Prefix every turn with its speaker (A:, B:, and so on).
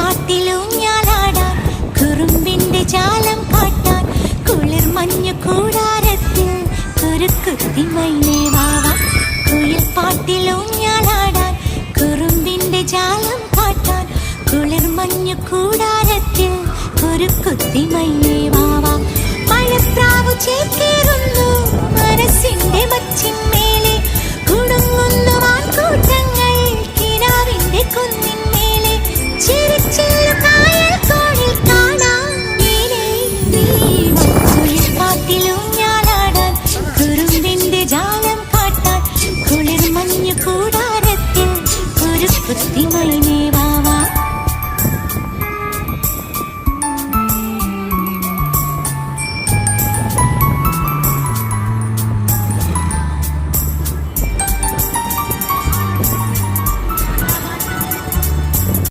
A: പാട്ടിലൂഞ്ഞാലാടാൻ കുറുമ്പിന്റെ ജാലം കാട്ടാൻ കുളിർ മഞ്ഞു കൂടാരത്തിൽ കുരുക്കുത്തി മൈനേ വാവാ. കുയിൽ പാട്ടിലൂഞ്ഞാലാടാൻ കുറുമ്പിന്റെ ജാലം കാട്ടാൻ കുളിർ മഞ്ഞു കൂടാരത്തിൽ കുരുക്കുത്തി മൈനേ വാവാ. മഴപ്രാവു ചേക്കേറുന്നു മനസ്സിന്റെ മച്ചിന്മേ